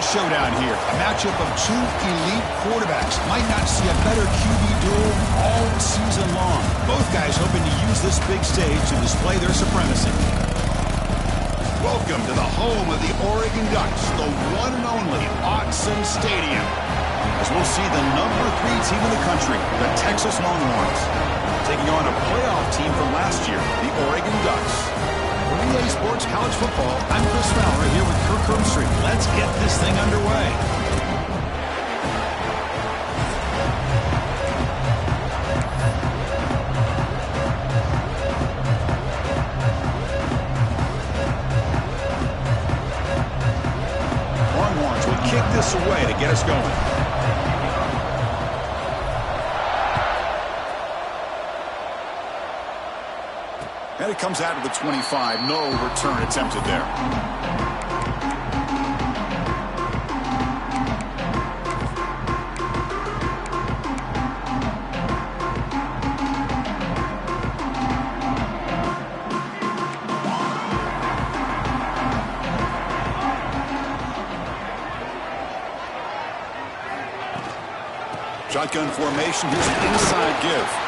big showdown here. A matchup of two elite quarterbacks. Might not see a better QB duel all season long. Both guys hoping to use this big stage to display their supremacy. Welcome to the home of the Oregon Ducks, the one and only Autzen Stadium. As we'll see the number 3 team in the country, the Texas Longhorns, taking on a playoff team from last year, the Oregon Ducks. For EA Sports College Football, I'm Chris Fowler here with Kirk Herbstreit. Let's get this thing underway. Longhorns will kick this away to get us going. And it comes out of the 25. No return attempted there. Shotgun formation. Here's an inside give.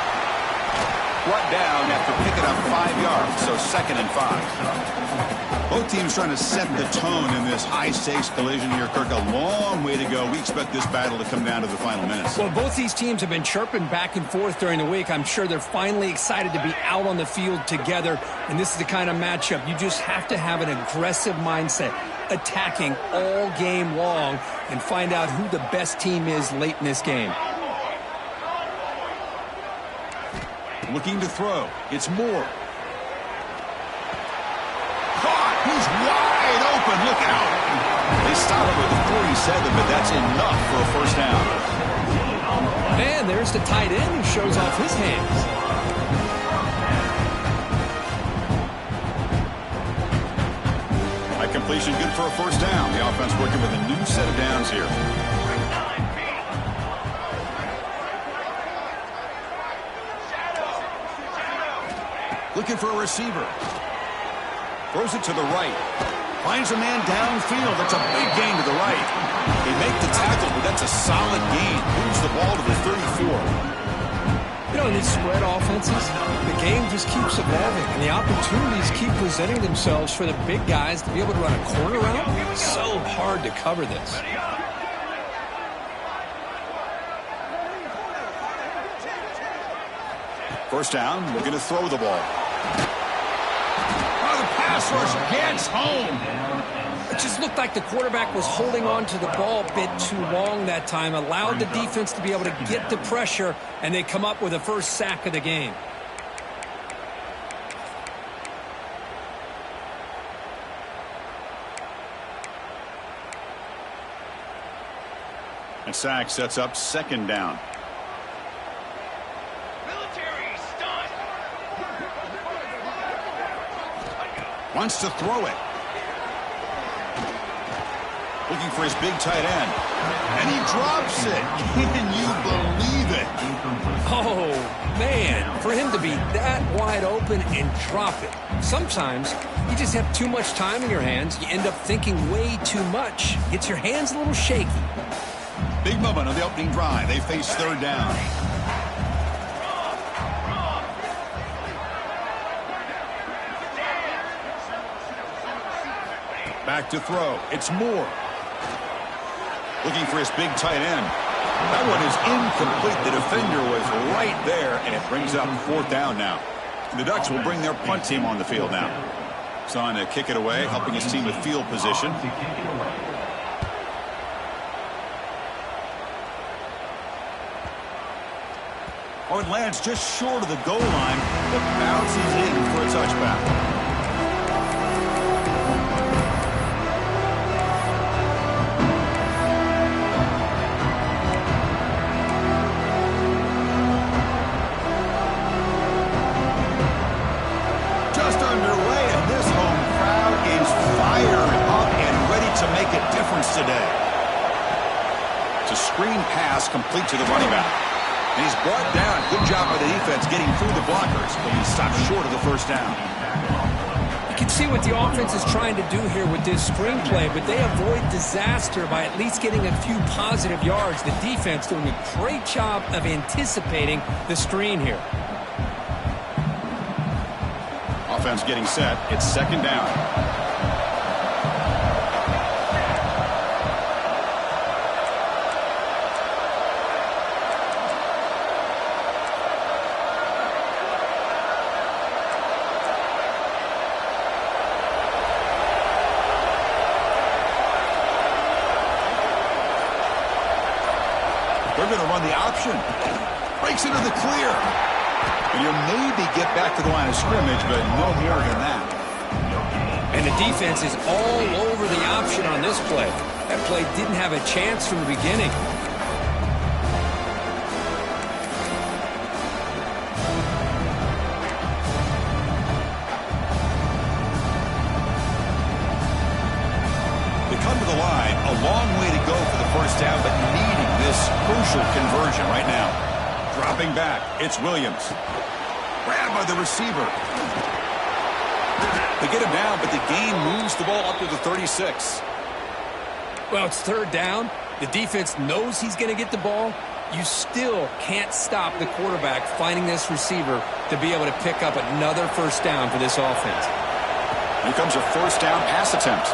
Brought down after picking up 5 yards, so 2nd and 5. Both teams trying to set the tone in this high-stakes collision here, Kirk. A long way to go. We expect this battle to come down to the final minutes. Well, both these teams have been chirping back and forth during the week. I'm sure they're finally excited to be out on the field together, and this is the kind of matchup you just have to have an aggressive mindset, attacking all game long, and find out who the best team is late in this game. Looking to throw. It's Moore. Caught. He's wide open. Look out. They stop it with a 47, but that's enough for a first down. And there's the tight end who shows off his hands. High completion, good for a first down. The offense working with a new set of downs here. Looking for a receiver. Throws it to the right. Finds a man downfield. That's a big gain to the right. They make the tackle, but that's a solid gain. Moves the ball to the 34. You know, in these spread offenses, the game just keeps evolving, and the opportunities keep presenting themselves for the big guys to be able to run a corner route. So hard to cover this. First down, looking to throw the ball. Oh, the pass rush gets home. It just looked like the quarterback was holding on to the ball a bit too long that time, allowed the defense to be able to get the pressure, and they come up with the first sack of the game. And sack sets up 2nd down. Wants to throw it. Looking for his big tight end. And he drops it. Can you believe it? Oh, man. For him to be that wide open and drop it. Sometimes you just have too much time in your hands. You end up thinking way too much. Gets your hands a little shaky. Big moment on the opening drive. They face 3rd down. Back to throw. It's Moore. Looking for his big tight end. That one is incomplete. The defender was right there, and it brings up 4th down now. The Ducks will bring their punt team on the field now. He's on to kick it away, helping his team with field position. Oh, it lands just short of the goal line, but bounces in for a touchback. Today. It's a screen pass complete to the running back. And he's brought down. Good job by the defense getting through the blockers, but he stopped short of the first down. You can see what the offense is trying to do here with this screenplay, but they avoid disaster by at least getting a few positive yards. The defense doing a great job of anticipating the screen here. Offense getting set. It's second down. They're going to run the option. Breaks into the clear. And you'll maybe get back to the line of scrimmage, but no more than that. And the defense is all over the option on this play. That play didn't have a chance from the beginning. They come to the line, a long way to go for the first down, but needing this crucial conversion right now. Dropping back, it's Williams. Grabbed by the receiver. They get him down, but the gain moves the ball up to the 36. Well, it's third down. The defense knows he's going to get the ball. You still can't stop the quarterback finding this receiver to be able to pick up another first down for this offense. Here comes a first down pass attempt.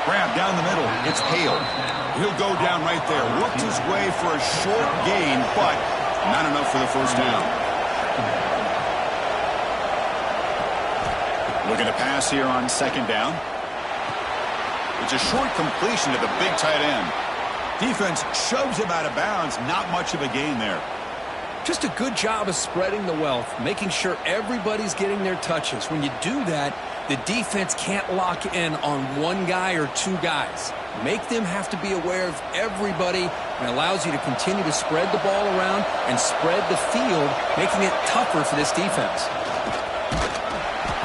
Grab down the middle. It's Hale. He'll go down right there. Worked his way for a short gain, but not enough for the first down. Looking to pass here on second down. It's a short completion to the big tight end. Defense shoves him out of bounds. Not much of a gain there. Just a good job of spreading the wealth, making sure everybody's getting their touches. When you do that, the defense can't lock in on one guy or two guys. Make them have to be aware of everybody, and allows you to continue to spread the ball around and spread the field, making it tougher for this defense.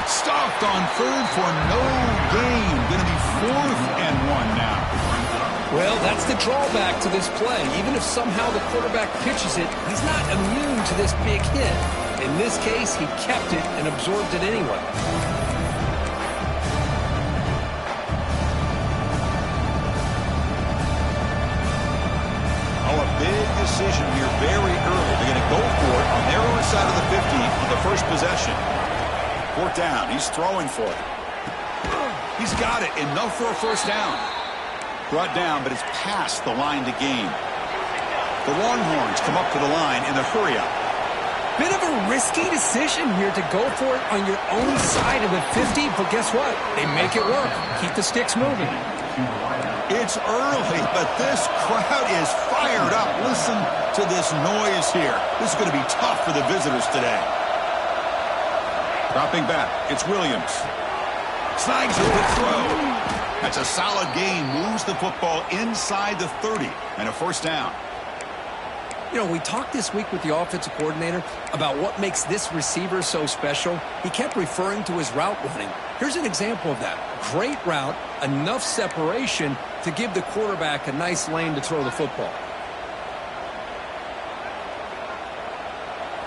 Stopped on third for no gain. Going to be 4th and 1 now. Well, that's the drawback to this play. Even if somehow the quarterback pitches it, he's not immune to this big hit. In this case, he kept it and absorbed it anyway. Oh, a big decision here very early. They're going to go for it on their own side of the 50 on the first possession. Fourth down. He's throwing for it. He's got it. Enough for a first down. Brought down, but it's past the line to gain. The Longhorns come up to the line in the hurry-up. Bit of a risky decision here to go for it on your own side of the 50, but guess what? They make it work. Keep the sticks moving. It's early, but this crowd is fired up. Listen to this noise here. This is going to be tough for the visitors today. Dropping back, it's Williams. Snags a good throw. That's a solid gain. Moves the football inside the 30 and a first down. You know, we talked this week with the offensive coordinator about what makes this receiver so special. He kept referring to his route running. Here's an example of that. Great route, enough separation to give the quarterback a nice lane to throw the football.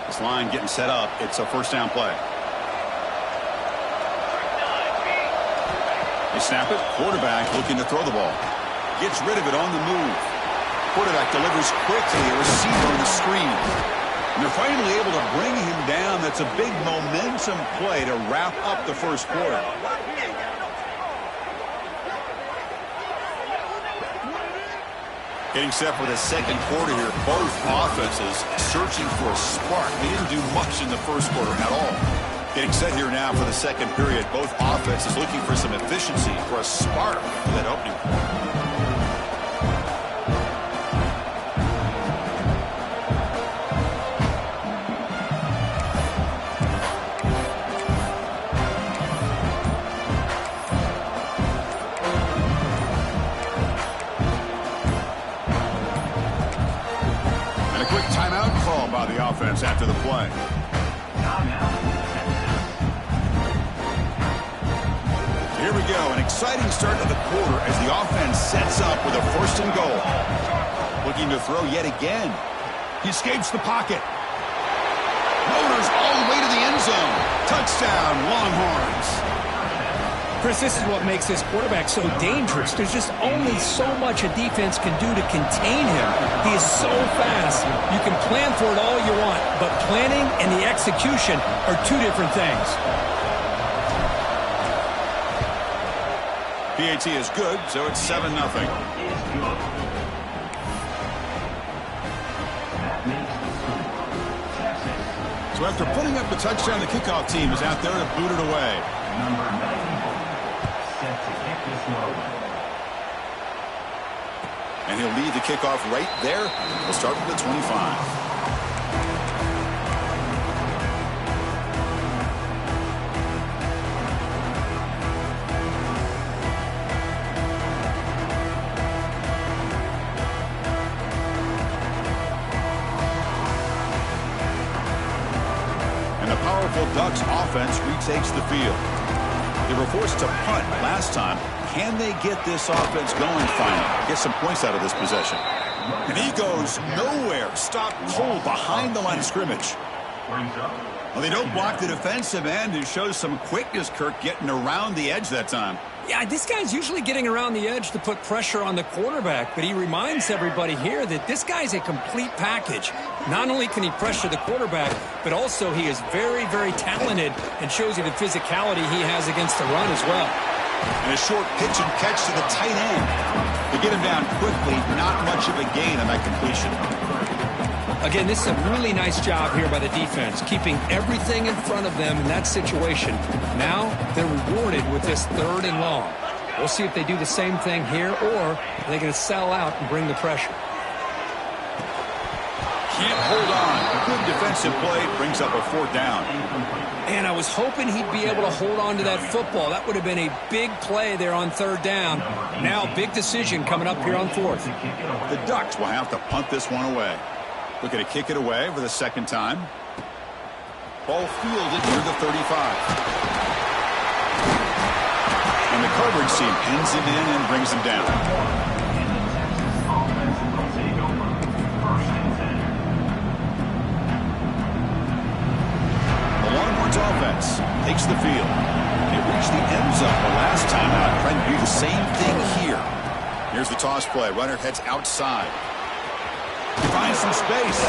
This line getting set up. It's a first down play. They snap it. Quarterback looking to throw the ball. Gets rid of it on the move. Quarterback delivers quickly. A receiver on the screen. And they're finally able to bring him down. That's a big momentum play to wrap up the first quarter. Getting set for the second quarter here. Both offenses searching for a spark. They didn't do much in the first quarter at all. Getting set here now for the second period. Both offenses looking for some efficiency, for a spark for that opening. And a quick timeout call by the offense after the play. Here we go, an exciting start to the quarter as the offense sets up with a first and goal. Looking to throw yet again. He escapes the pocket. Motors all the way to the end zone. Touchdown, Longhorns. Chris, this is what makes this quarterback so dangerous. There's just only so much a defense can do to contain him. He is so fast. You can plan for it all you want, but planning and the execution are two different things. PAT is good, so it's 7-0. So after putting up the touchdown, the kickoff team is out there to boot it away. Number 94, set to kick this one. And he'll lead the kickoff right there. We'll start from the 25. Ducks offense retakes the field. They were forced to punt last time. Can they get this offense going finally? Get some points out of this possession. And he goes nowhere. Stopped cold behind the line of scrimmage. Well, they don't block the defensive end, who shows some quickness, Kirk, getting around the edge that time. Yeah, this guy's usually getting around the edge to put pressure on the quarterback, but he reminds everybody here that this guy's a complete package. Not only can he pressure the quarterback, but also he is very, very talented and shows you the physicality he has against the run as well. And a short pitch and catch to the tight end. To get him down quickly, not much of a gain on that completion. Again, this is a really nice job here by the defense, keeping everything in front of them in that situation. Now they're rewarded with this 3rd and long. We'll see if they do the same thing here, or are they going to sell out and bring the pressure. Can't hold on. A good defensive play brings up a 4th down. And I was hoping he'd be able to hold on to that football. That would have been a big play there on 3rd down. Now, big decision coming up here on 4th. The Ducks will have to punt this one away. Looking to kick it away for the 2nd time. Ball fielded near the 35. And the coverage team pins him in and brings him down. The Longhorns offense takes the field. They reached the end zone the last time out, trying to do the same thing here. Here's the toss play. Runner heads outside. He finds some space.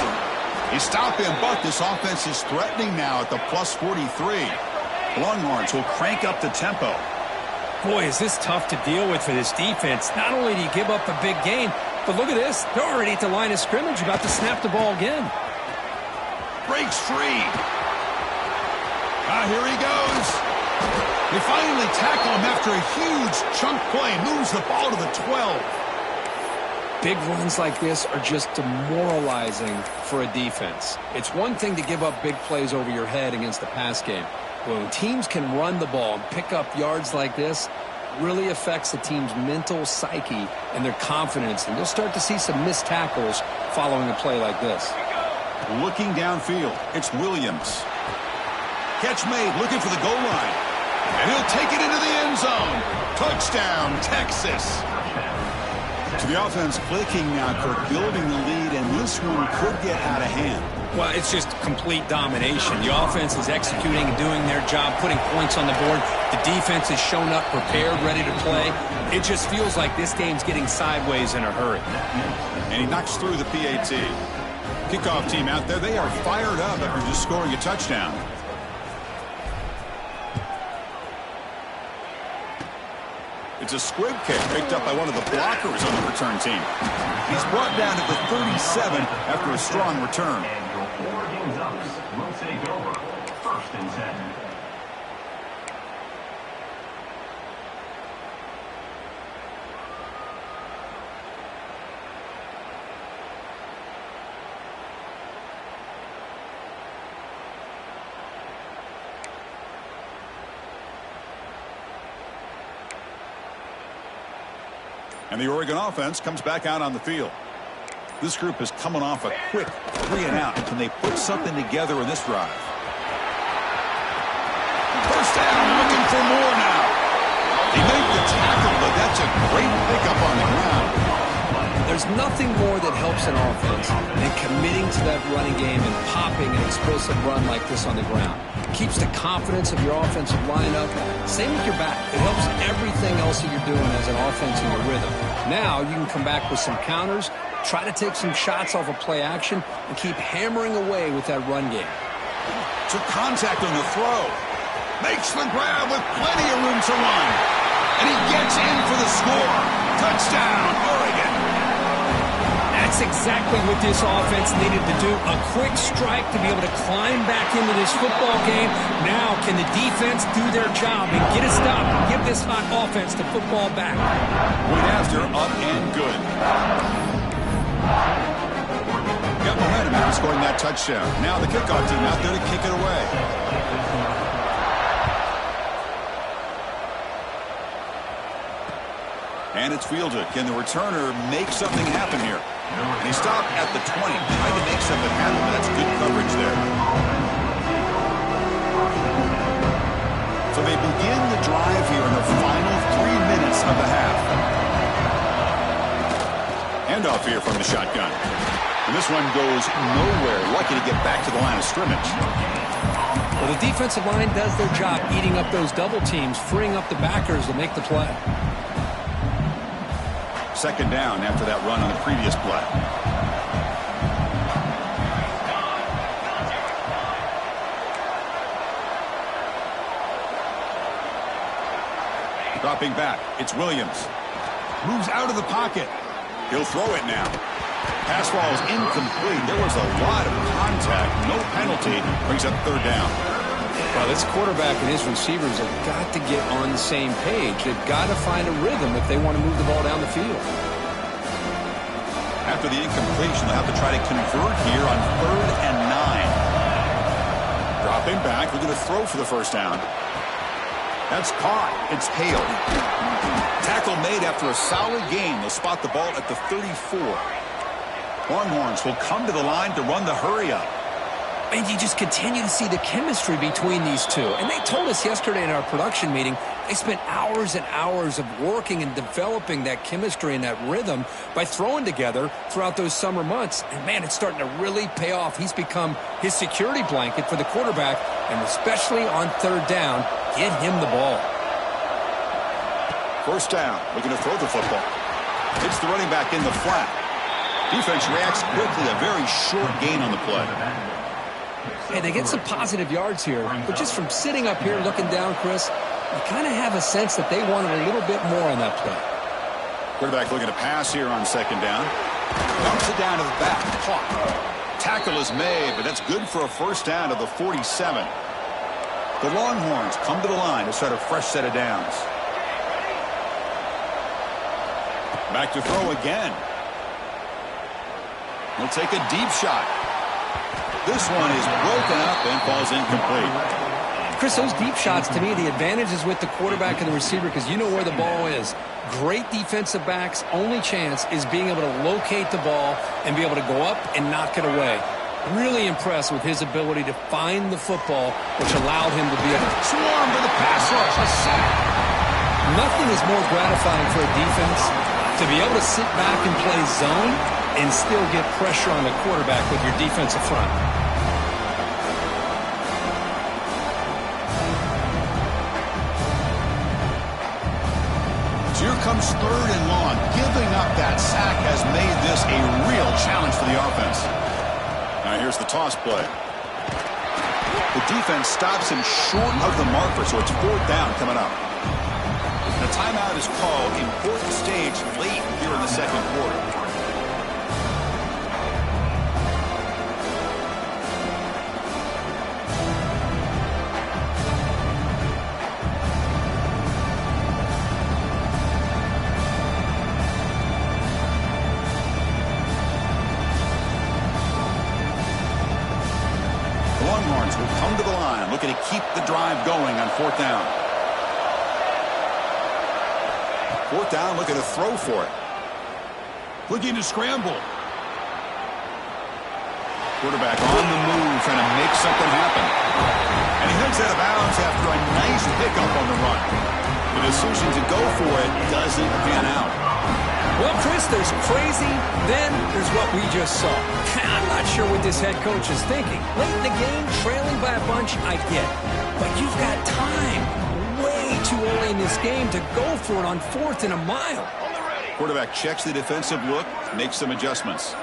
He stopped him, but this offense is threatening now at the plus 43. Longhorns will crank up the tempo. Boy, is this tough to deal with for this defense. Not only do you give up a big gain, but look at this. They're already at the line of scrimmage, about to snap the ball again. Breaks free. Here he goes. They finally tackle him after a huge chunk play. Moves the ball to the 12. Big runs like this are just demoralizing for a defense. It's one thing to give up big plays over your head against the pass game. But when teams can run the ball and pick up yards like this, it really affects the team's mental psyche and their confidence. And you'll start to see some missed tackles following a play like this. Looking downfield, it's Williams. Catch made, looking for the goal line. And he'll take it into the end zone. Touchdown, Texas. So the offense clicking now, Kirk, building the lead, and this one could get out of hand. Well, it's just complete domination. The offense is executing and doing their job, putting points on the board. The defense has shown up, prepared, ready to play. It just feels like this game's getting sideways in a hurry. And he knocks through the PAT. Kickoff team out there, they are fired up after just scoring a touchdown. It's a squib kick picked up by one of the blockers on the return team. He's brought down to the 37 after a strong return. And your Oregon Ducks will take over 1st and 10. And the Oregon offense comes back out on the field. This group is coming off a quick 3 and out. Can they put something together in this drive? First down, looking for more now. They make the tackle, but that's a great pickup on the ground. There's nothing more that helps an offense than committing to that running game and popping an explosive run like this on the ground. Keeps the confidence of your offensive lineup. Same with your back. It helps everything else that you're doing as an offense in your rhythm. Now you can come back with some counters, try to take some shots off of play action, and keep hammering away with that run game. Took contact on the throw. Makes the grab with plenty of room to run. And he gets in for the score. Touchdown, Oregon. That's exactly what this offense needed to do. A quick strike to be able to climb back into this football game. Now can the defense do their job and get a stop and give this hot offense the football back? Went after, up and good. Got momentum after scoring that touchdown. Now the kickoff team out there to kick it away. And it's fielded. Can the returner make something happen here? And he stopped at the 20, trying to make something happen. That's good coverage there. So they begin the drive here in the final 3 minutes of the half. Handoff here from the shotgun. And this one goes nowhere. Lucky to get back to the line of scrimmage. Well, the defensive line does their job eating up those double teams, freeing up the backers to make the play. Second down after that run on the previous play. Dropping back, it's Williams. Moves out of the pocket. He'll throw it now. Pass ball is incomplete. There was a lot of contact. No penalty. Brings up third down. Well, this quarterback and his receivers have got to get on the same page. They've got to find a rhythm if they want to move the ball down the field. After the incompletion, they'll have to try to convert here on 3rd and 9. Dropping back, looking to throw for the first down. That's caught. It's Hale. Tackle made after a solid gain. They'll spot the ball at the 34. Longhorns will come to the line to run the hurry-up. And you just continue to see the chemistry between these two. And they told us yesterday in our production meeting, they spent hours and hours of working and developing that chemistry and that rhythm by throwing together throughout those summer months. And, man, it's starting to really pay off. He's become his security blanket for the quarterback, and especially on third down, get him the ball. First down, looking to throw the football. Hits the running back in the flat. Defense reacts quickly, a very short gain on the play. Hey, they get some positive yards here, but just from sitting up here looking down, Chris, you kind of have a sense that they wanted a little bit more on that play. Quarterback looking to pass here on second down. Dumps it down to the back. Caught. Tackle is made, but that's good for a first down to the 47. The Longhorns come to the line to start a fresh set of downs. Back to throw again. He'll take a deep shot. This one is broken up and falls incomplete. Chris, those deep shots, to me, the advantage is with the quarterback and the receiver because you know where the ball is. Great defensive backs' only chance is being able to locate the ball and be able to go up and knock it away. Really impressed with his ability to find the football, which allowed him to be able to swarm to the pass rush. A sack. Nothing is more gratifying for a defense to be able to sit back and play zone and still get pressure on the quarterback with your defensive front. So here comes third and long. Giving up that sack has made this a real challenge for the offense. Now here's the toss play. The defense stops him short of the marker, so it's fourth down coming up. The timeout is called. Important stage late here in the second quarter. Longhorns will come to the line, looking to keep the drive going on fourth down. Fourth down, looking to throw for it. Looking to scramble. Quarterback on the move, trying to make something happen. And he heads out of bounds after a nice pickup on the run. The decision to go for it doesn't pan out. Well, Chris, there's crazy, then there's what we just saw. I'm not sure what this head coach is thinking. Late in the game, trailing by a bunch, I get. But you've got time, way too early in this game, to go for it on 4th and a mile. Quarterback checks the defensive look, makes some adjustments.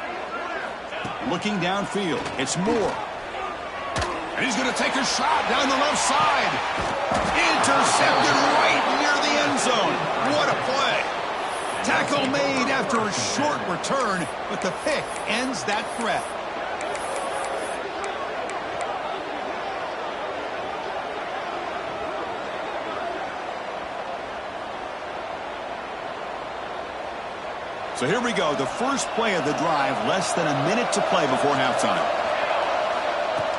Looking downfield, it's Moore. And he's going to take a shot down the left side. Intercepted right near the end zone. What a play. Tackle made after a short return, but the pick ends that threat. So here we go, the first play of the drive, less than a minute to play before halftime.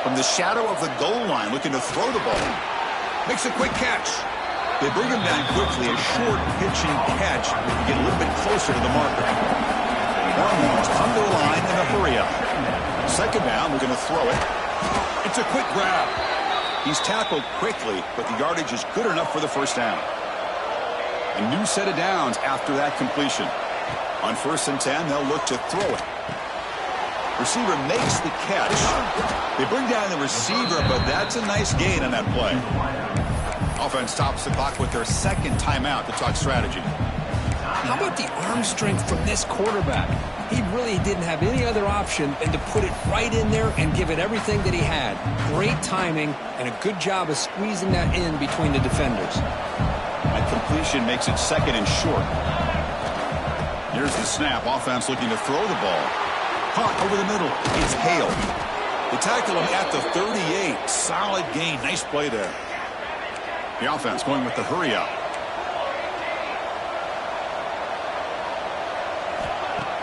From the shadow of the goal line, looking to throw the ball. Makes a quick catch. They bring him down quickly, a short pitching catch to get a little bit closer to the marker. Longhorns come to the line in a hurry up. Second down, looking to throw it. It's a quick grab. He's tackled quickly, but the yardage is good enough for the first down. A new set of downs after that completion. On 1st and 10, they'll look to throw it. Receiver makes the catch. They bring down the receiver, but that's a nice gain on that play. Offense stops the clock with their second timeout to talk strategy. How about the arm strength from this quarterback? He really didn't have any other option than to put it right in there and give it everything that he had. Great timing and a good job of squeezing that in between the defenders. That completion makes it second and short. Here's the snap. Offense looking to throw the ball. Caught over the middle. It's Hale. They tackle him at the 38. Solid gain. Nice play there. The offense going with the hurry up.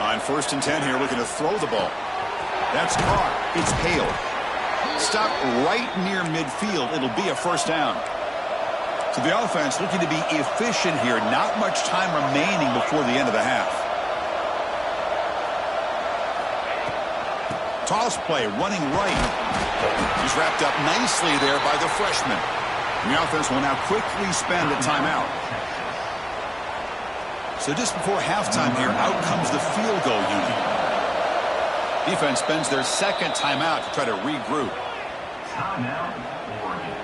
On 1st and 10 here, looking to throw the ball. That's caught. It's Hale. Stopped right near midfield. It'll be a first down. So the offense looking to be efficient here. Not much time remaining before the end of the half. Toss play, running right. He's wrapped up nicely there by the freshman. And the offense will now quickly spend a timeout. So just before halftime here, out comes the field goal unit. Defense spends their second timeout to try to regroup. Timeout, Oregon.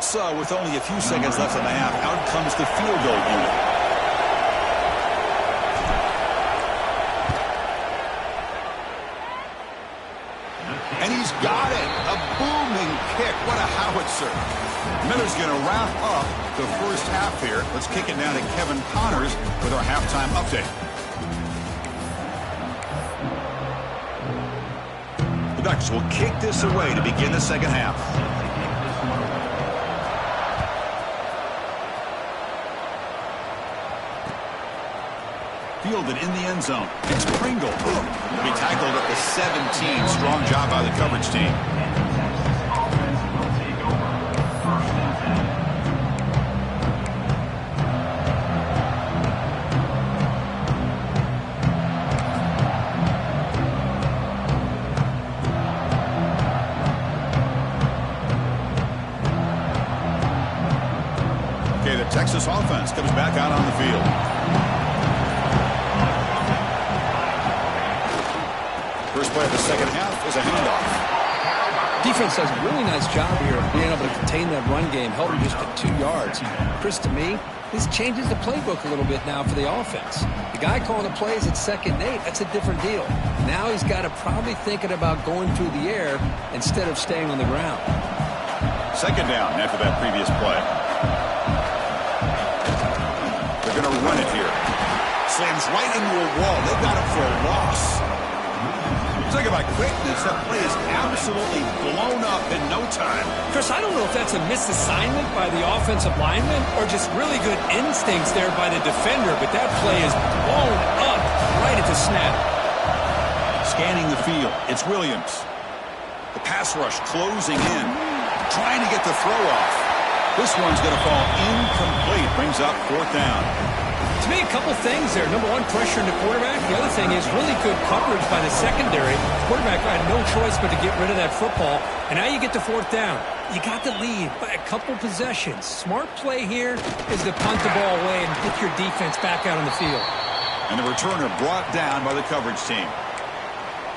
So with only a few seconds left in the half, out comes the field goal unit. And he's got it. A booming kick. What a howitzer. Miller's going to wrap up the first half here. Let's kick it down to Kevin Connors with our halftime update. The Ducks will kick this away to begin the second half. Fielded in the end zone. It's Pringle. He tackled at the 17. Strong job by the coverage team. Okay, the Texas offense comes back out on the field. First play of the second half is a handoff. Defense does a really nice job here of being able to contain that run game, held him just to 2 yards. Chris, to me, this changes the playbook a little bit now for the offense. The guy calling the plays at 2nd and 8, that's a different deal. Now he's got to probably thinking about going through the air instead of staying on the ground. Second down after that previous play. They're going to run it here. Slams right into a wall. They've got him for a loss. Talk about quickness. That play is absolutely blown up in no time. Chris, I don't know if that's a misassignment by the offensive lineman or just really good instincts there by the defender, but that play is blown up right at the snap. Scanning the field, it's Williams. The pass rush closing in, trying to get the throw off. This one's going to fall incomplete, brings up 4th down. To me, a couple things there. Number one, pressure in the quarterback. The other thing is really good coverage by the secondary. The quarterback had no choice but to get rid of that football. And now you get to fourth down. You got the lead by a couple possessions. Smart play here is to punt the ball away and get your defense back out on the field. And the returner brought down by the coverage team.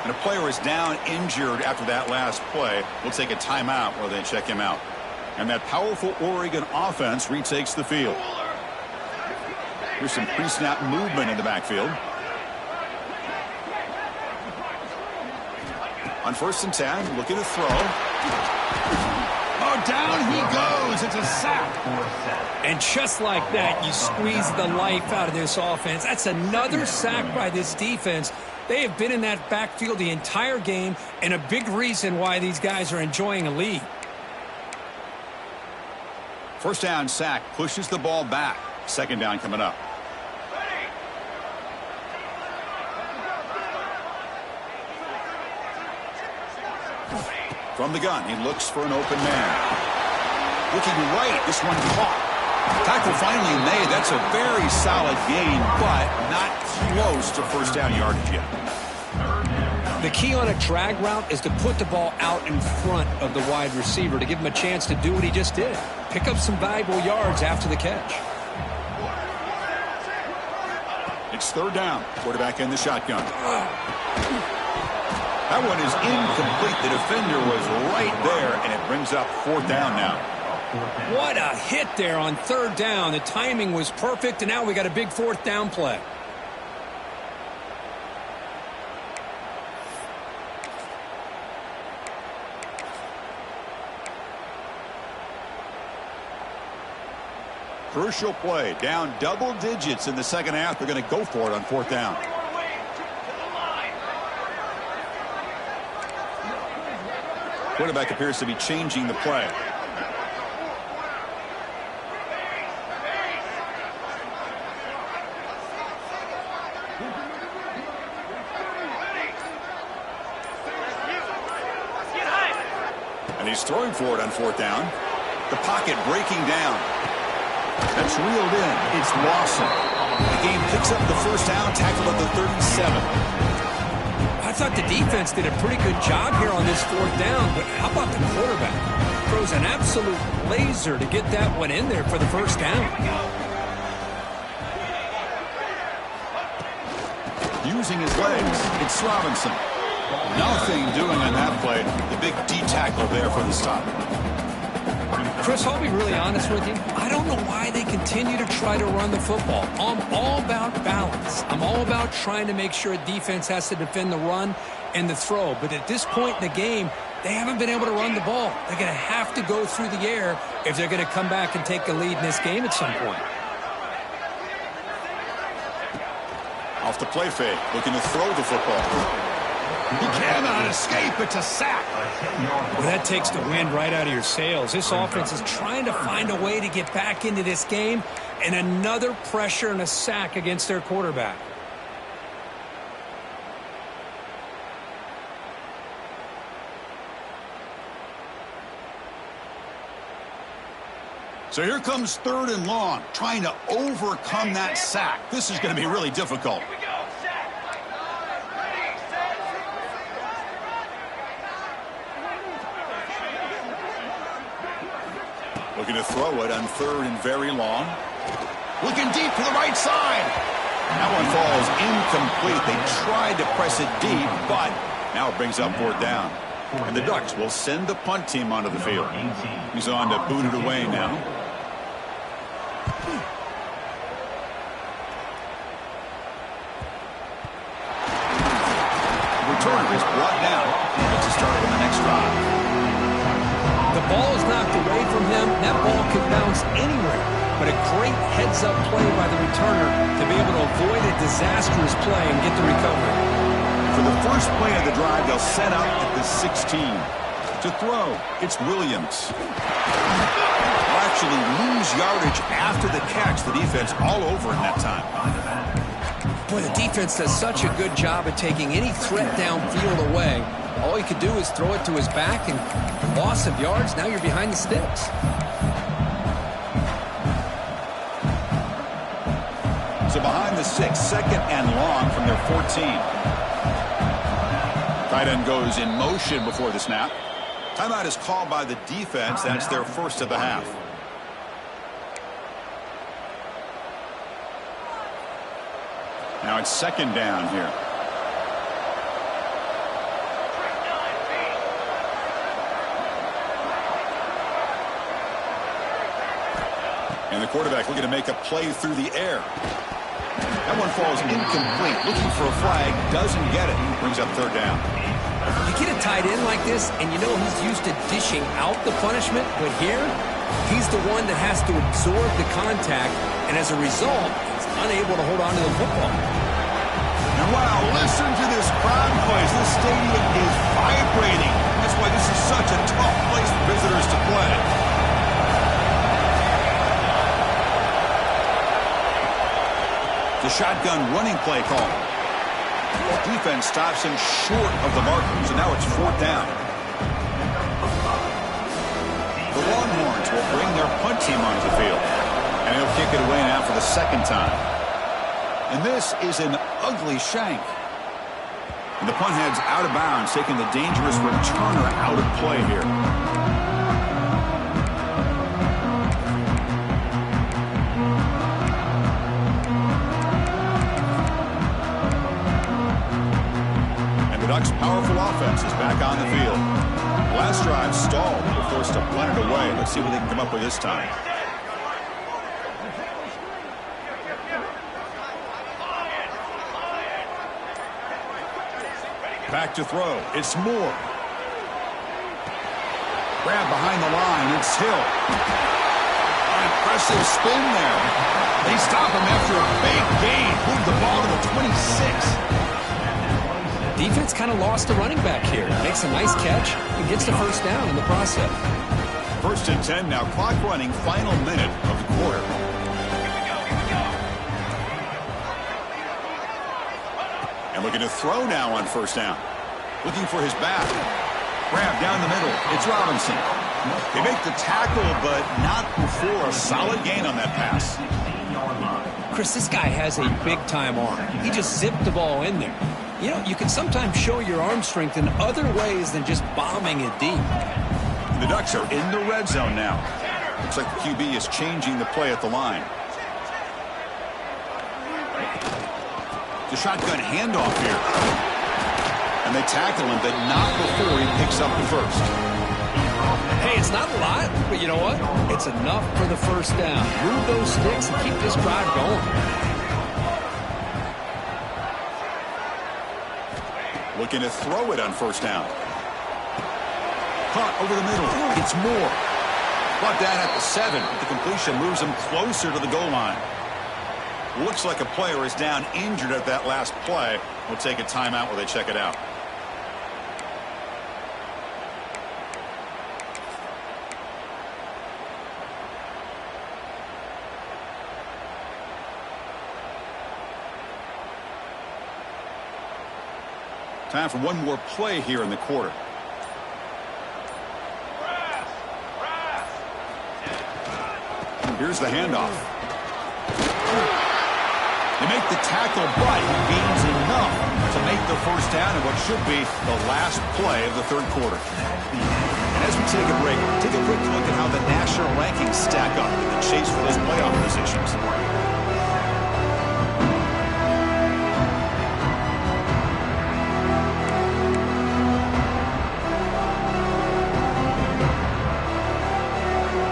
And a player is down injured after that last play. We'll take a timeout while they check him out. And that powerful Oregon offense retakes the field. Here's some pre-snap movement in the backfield. On 1st and 10, looking to throw. Oh, down he goes. It's a sack. And just like that, you squeeze the life out of this offense. That's another sack by this defense. They have been in that backfield the entire game, and a big reason why these guys are enjoying a lead. 1st down sack pushes the ball back. 2nd down coming up. From the gun, he looks for an open man. Looking right, this one caught. Tackle finally made. That's a very solid gain, but not close to 1st down yardage yet. The key on a drag route is to put the ball out in front of the wide receiver to give him a chance to do what he just did. Pick up some valuable yards after the catch. It's 3rd down. Quarterback in the shotgun. That one is incomplete. The defender was right there, and it brings up 4th down now. What a hit there on 3rd down. The timing was perfect, and now we got a big 4th down play. Crucial play. Down double digits in the 2nd half. They're going to go for it on 4th down. Quarterback appears to be changing the play. And he's throwing for it on 4th down. The pocket breaking down. That's reeled in. It's Lawson. The game picks up the 1st down, tackled at the 37. I thought the defense did a pretty good job here on this 4th down, but how about the quarterback? Throws an absolute laser to get that one in there for the 1st down. Using his legs, it's Robinson. Nothing doing on that play. The big D tackle there for the stop. Chris, I'll be really honest with you. I don't know why they continue to try to run the football. I'm all about balance. I'm all about trying to make sure a defense has to defend the run and the throw. But at this point in the game, they haven't been able to run the ball. They're going to have to go through the air if they're going to come back and take the lead in this game at some point. Off the play fake, looking to throw the football. He cannot escape. It's a sack. Well, that takes the wind right out of your sails. This offense is trying to find a way to get back into this game, and another pressure and a sack against their quarterback. So here comes 3rd and long, trying to overcome that sack. This is going to be really difficult. Looking to throw it on 3rd and very long. Looking deep to the right side. That one falls incomplete. They tried to press it deep, but now it brings up 4th down. And the Ducks will send the punt team onto the field. He's on to boot it away now. Returner is brought down. Gets a start on the next drive. The ball is knocked away from him. That ball could bounce anywhere. But a great heads-up play by the returner to be able to avoid a disastrous play and get the recovery. For the first play of the drive, they'll set out at the 16. To throw, it's Williams. They'll actually lose yardage after the catch. The defense all over in that time. Boy, the defense does such a good job at taking any threat downfield away. All he could do is throw it to his back, and loss of yards, now you're behind the sticks. So So behind the 6, second and long from their 14. Tight end goes in motion before the snap. Timeout is called by the defense. That's their first of the half. Now it's second down here. And the quarterback looking to make a play through the air. That one falls incomplete. Looking for a flag. Doesn't get it. Brings up third down. You get a tight end like this, and you know he's used to dishing out the punishment, but here, he's the one that has to absorb the contact, and as a result, he's unable to hold on to the football. And wow, listen to this crowd noise. This stadium is vibrating. That's why this is such a tough place for visitors to play. The shotgun running play call. Defense stops him short of the marker, so now it's fourth down. The Longhorns will bring their punt team onto the field, and he'll kick it away now for the second time. And this is an ugly shank. And the punt heads out of bounds, taking the dangerous returner out of play here. The Ducks' powerful offense is back on the field. Last drive stalled. They were forced to punt it away. Let's see what they can come up with this time. Back to throw. It's Moore. Grab behind the line. It's Hill. Impressive spin there. They stop him after a big gain. Move the ball to the 26. Defense kind of lost the running back here. Makes a nice catch and gets the first down in the process. First and 10 now. Clock running. Final minute of the quarter. And looking to throw now on first down. Looking for his back. Grab down the middle. It's Robinson. They make the tackle, but not before a solid gain on that pass. Chris, this guy has a big-time arm. He just zipped the ball in there. You know, you can sometimes show your arm strength in other ways than just bombing it deep. The Ducks are in the red zone now. Looks like the QB is changing the play at the line. The shotgun handoff here. And they tackle him, but not before he picks up the first. Hey, it's not a lot, but you know what? It's enough for the first down. Move those sticks and keep this drive going. Looking to throw it on first down. Caught over the middle. It's Moore. Brought down at the 7. The completion moves him closer to the goal line. Looks like a player is down injured at that last play. We'll take a timeout while they check it out. Time for one more play here in the quarter. Here's the handoff. They make the tackle, but he gains enough to make the first down in what should be the last play of the third quarter. And as we take a quick look at how the national rankings stack up in the chase for those playoff positions.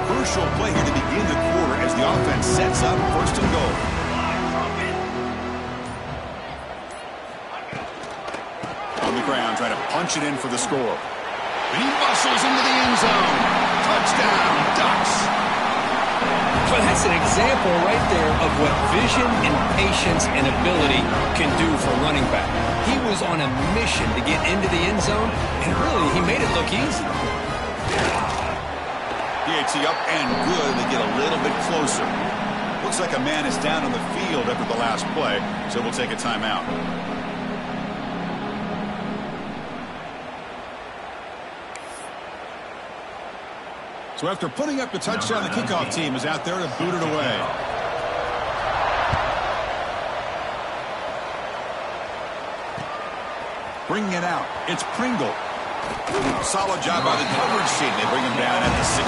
Crucial play here to begin the quarter as the offense sets up first and goal. On the ground, trying to punch it in for the score. And he muscles into the end zone. Touchdown, Ducks. Well, that's an example right there of what vision and patience and ability can do for a running back. He was on a mission to get into the end zone, and really, he made it look easy. PAT up and good. They get a little bit closer. Looks like a man is down on the field after the last play, so we'll take a timeout. So after putting up the touchdown, the kickoff team is out there to boot it away. Bringing it out. It's Pringle. Solid job by the coverage team. They bring him down at the 16.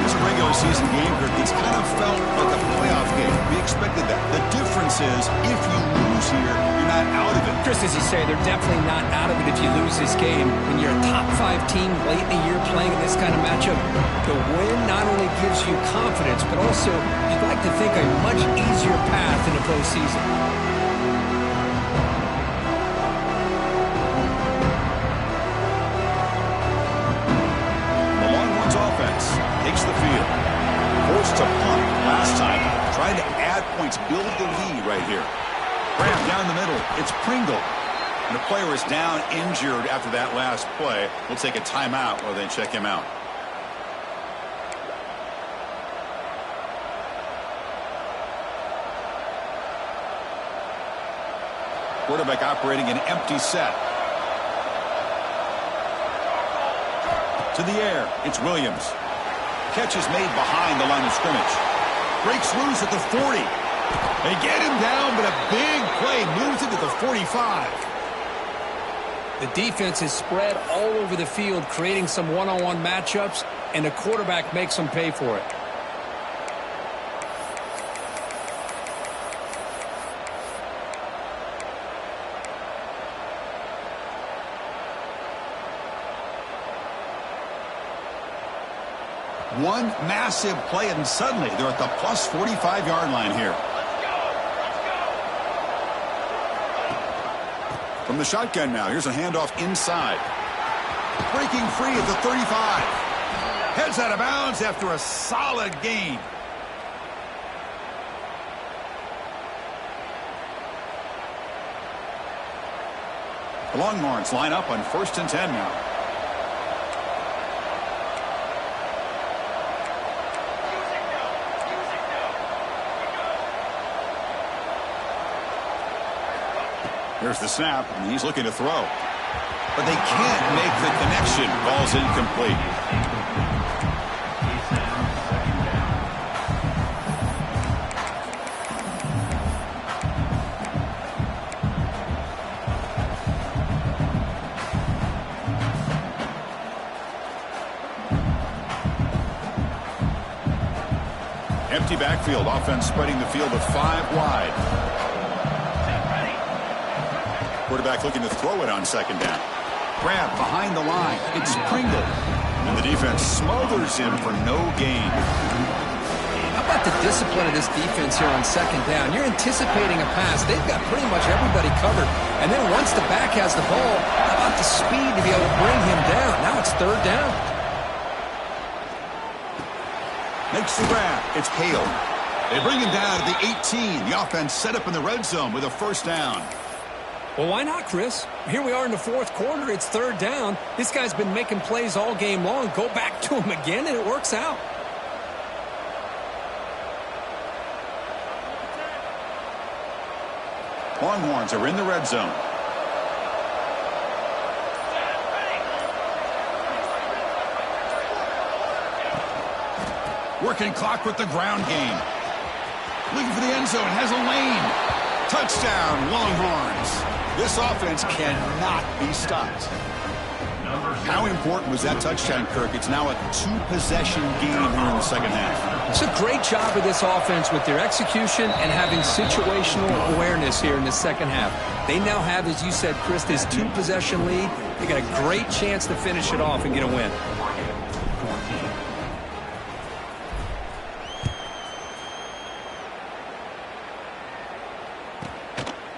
It's a regular season game here. It's kind of felt like a playoff game. We expected that. The difference is if you lose here, you're not out of it. Chris, as you say, they're definitely not out of it if you lose this game. When you're a top 5 team late in the year playing in this kind of matchup, the win not only gives you confidence, but also you'd like to think a much easier path in the postseason. Takes the field. Forced to punt last time. Trying to add points, build the lead right here. Graham down the middle. It's Pringle. And the player is down injured after that last play. We'll take a timeout while they check him out. Quarterback operating an empty set. To the air. It's Williams. Catch is made behind the line of scrimmage. Breaks loose at the 40. They get him down, but a big play moves it to the 45. The defense is spread all over the field, creating some one-on-one matchups, and the quarterback makes them pay for it. One massive play, and suddenly they're at the plus 45-yard line here. From the shotgun now, here's a handoff inside. Breaking free at the 35. Heads out of bounds after a solid gain. The Longhorns line up on 1st and 10 now. Here's the snap, and he's looking to throw. But they can't make the connection. Ball's incomplete. Empty backfield. Offense spreading the field with 5 wide. Quarterback looking to throw it on 2nd down. Grab behind the line. It's Pringle. And the defense smothers him for no gain. How about the discipline of this defense here on 2nd down? You're anticipating a pass. They've got pretty much everybody covered. And then once the back has the ball, how about the speed to be able to bring him down? Now it's 3rd down. Makes the grab. It's Hale. They bring him down to the 18. The offense set up in the red zone with a 1st down. Well, why not, Chris? Here we are in the 4th quarter. It's 3rd down. This guy's been making plays all game long. Go back to him again, and it works out. Longhorns are in the red zone. Working clock with the ground game. Looking for the end zone. Has a lane. Touchdown, Longhorns. This offense cannot be stopped. How important was that touchdown, Kirk? It's now a 2-possession game here in the 2nd half. It's a great job of this offense with their execution and having situational awareness here in the 2nd half. They now have, as you said, Chris, this 2-possession lead. They got a great chance to finish it off and get a win.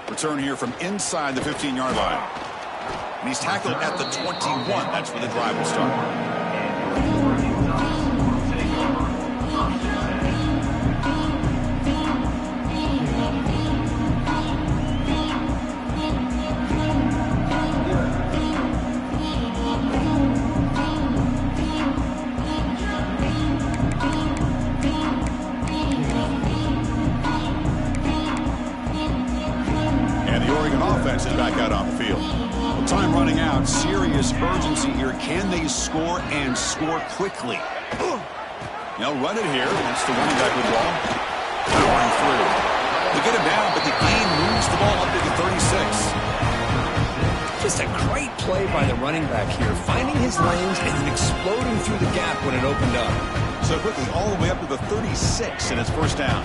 Return here from inside the 15-yard line. And he's tackled at the 21. That's where the drive will start. Is back out on the field. Well, time running out. Serious urgency here. Can they score and score quickly? They'll run it here. That's the running back with the ball. Powering through. They get him down, but the gain moves the ball up to the 36. Just a great play by the running back here, finding his lanes and then exploding through the gap when it opened up. So quickly, all the way up to the 36, and it's first down.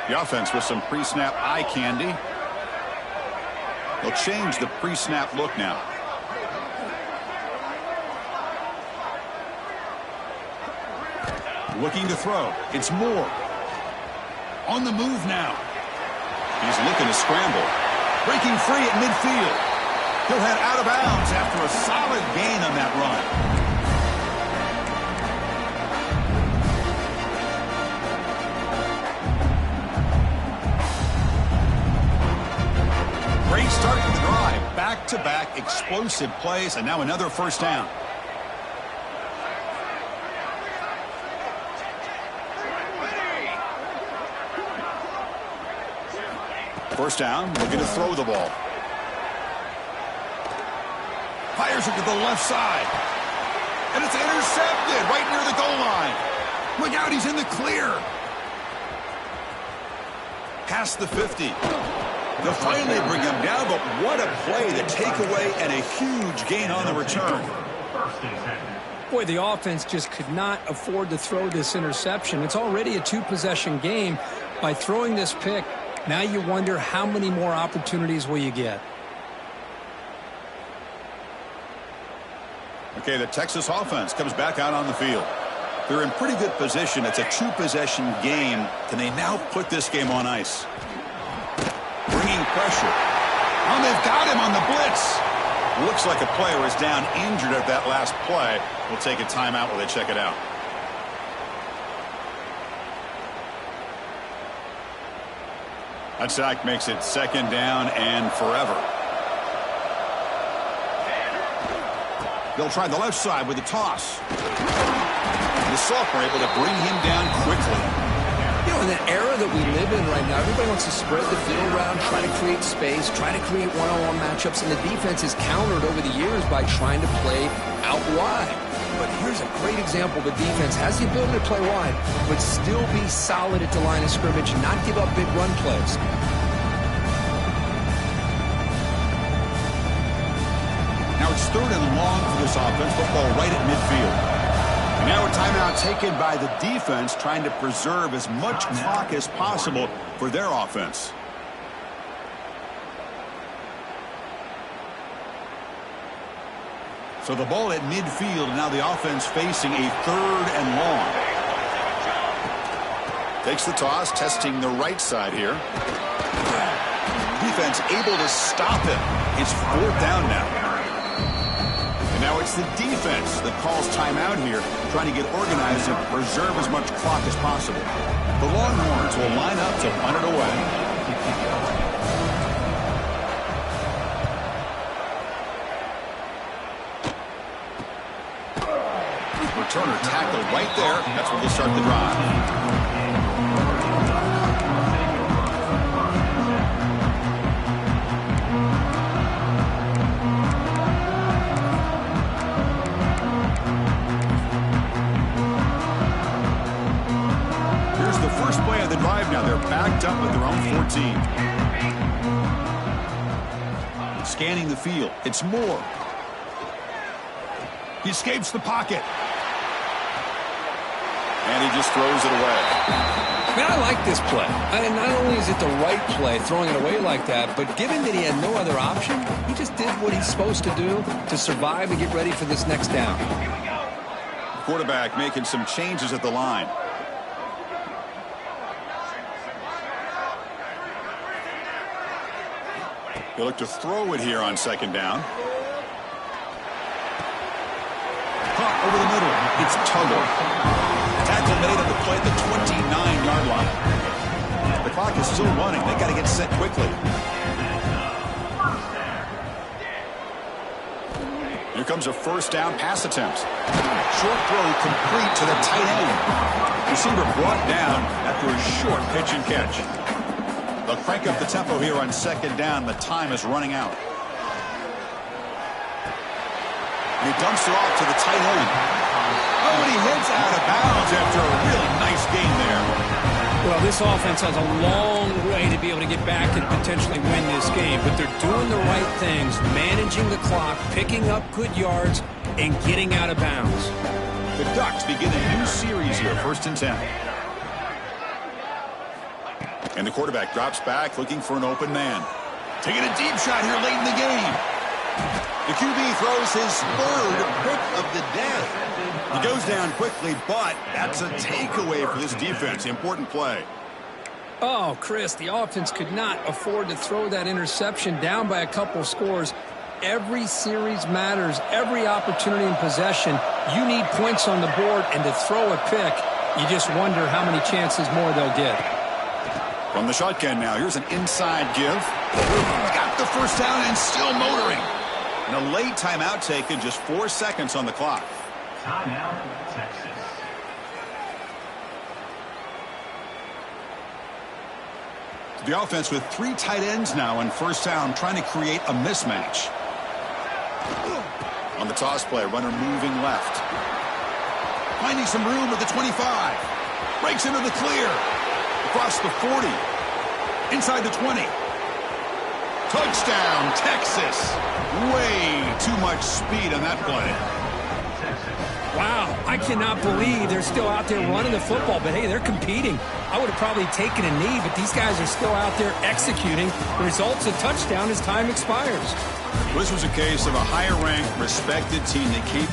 The offense with some pre-snap eye candy. They'll change the pre-snap look now. Looking to throw. It's Moore. On the move now. He's looking to scramble. Breaking free at midfield. He'll head out of bounds after a solid gain on that run. Great start to the drive. Back-to-back explosive plays, and now another first down. First down, looking to throw the ball. Fires it to the left side. And it's intercepted right near the goal line. Look out, he's in the clear. Past the 50. They'll finally bring him down, but what a play, the takeaway, and a huge gain on the return. Boy, the offense just could not afford to throw this interception. It's already a two-possession game. By throwing this pick, now you wonder how many more opportunities will you get. Okay, the Texas offense comes back out on the field. They're in pretty good position. It's a two-possession game. Can they now put this game on ice? Bringing pressure. Oh, they've got him on the blitz. Looks like a player is down injured at that last play. We'll take a timeout while they check it out. That sack makes it second down and forever. They'll try the left side with the toss. The Soft are able to bring him down quickly. You know, in the era that we live in right now, everybody wants to spread the field around, try to create space, try to create one-on-one matchups, and the defense is countered over the years by trying to play out wide. But here's a great example. The defense has the ability to play wide, but still be solid at the line of scrimmage and not give up big run plays. Now it's third and long for this offense. Football right at midfield. And now a timeout taken by the defense, trying to preserve as much clock as possible for their offense. So the ball at midfield, and now the offense facing a third and long. Takes the toss, testing the right side here. Defense able to stop him. It's fourth down now. And now it's the defense that calls timeout here, trying to get organized and preserve as much clock as possible. The Longhorns will line up to punt it away. Returner tackled right there. That's where they'll start the drive. Here's the first play of the drive now. They're backed up at their own 14. Scanning the field. It's Moore. He escapes the pocket. And he just throws it away. Man, I like this play. And not only is it the right play, throwing it away like that, but given that he had no other option, he just did what he's supposed to do to survive and get ready for this next down. Quarterback making some changes at the line. He'll look to throw it here on second down. Caught over the middle. It's Tuggle. Tackle made at the play at the 29-yard line. The clock is still running. They got to get set quickly. Here comes a first down pass attempt. Short throw complete to the tight end. Receiver brought down after a short pitch and catch. They'll crank up the tempo here on second down. The time is running out. And he dumps it off to the tight end. Oh, and he heads out of bounds after a really nice game there. Well, this offense has a long way to be able to get back and potentially win this game, but they're doing the right things, managing the clock, picking up good yards, and getting out of bounds. The Ducks begin a new series here, 1st and 10. And the quarterback drops back looking for an open man. Taking a deep shot here late in the game. The QB throws his 3rd pick of the day. He goes down quickly, but that's a takeaway for this defense. Important play. Oh, Chris, the offense could not afford to throw that interception down by a couple scores. Every series matters. Every opportunity in possession, you need points on the board, and to throw a pick, you just wonder how many chances more they'll get. From the shotgun now, here's an inside give. Got the first down and still motoring. And a late timeout taken, just 4 seconds on the clock. Timeout, Texas. The offense with 3 tight ends now on 1st down, trying to create a mismatch. On the toss play, runner moving left. Finding some room at the 25. Breaks into the clear. Across the 40. Inside the 20. Touchdown, Texas. Way too much speed on that play. Wow, I cannot believe they're still out there running the football, but hey, they're competing. I would have probably taken a knee, but these guys are still out there executing. The result's a touchdown as time expires. This was a case of a higher-ranked, respected team that keep...